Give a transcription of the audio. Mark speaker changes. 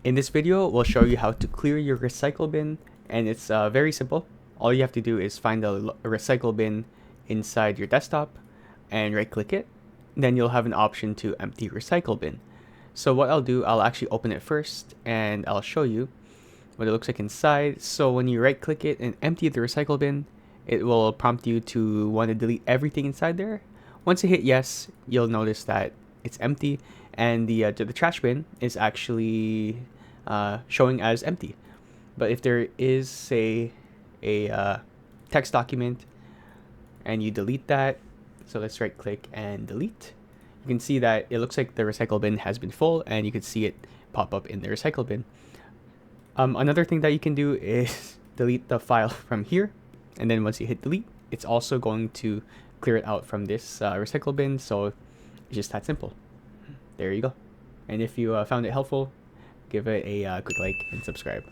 Speaker 1: In this video, we'll show you how to clear your recycle bin, and it's very simple. All you have to do is find a recycle bin inside your desktop and right click it. Then you'll have an option to empty recycle bin. So what I'll do, I'll actually open it first and I'll show you what it looks like inside. So when you right click it and empty the recycle bin, it will prompt you to want to delete everything inside there. Once you hit yes, you'll notice that it's empty and the trash bin is actually showing as empty. But if there is, say, a text document and you delete that, so let's right click and delete, you can see that it looks like the recycle bin has been full and you can see it pop up in the recycle bin. Another thing that you can do is delete the file from here, and then once you hit delete, it's also going to clear it out from this recycle bin. So it's just that simple. There you go. And if you found it helpful, give it a quick like and subscribe.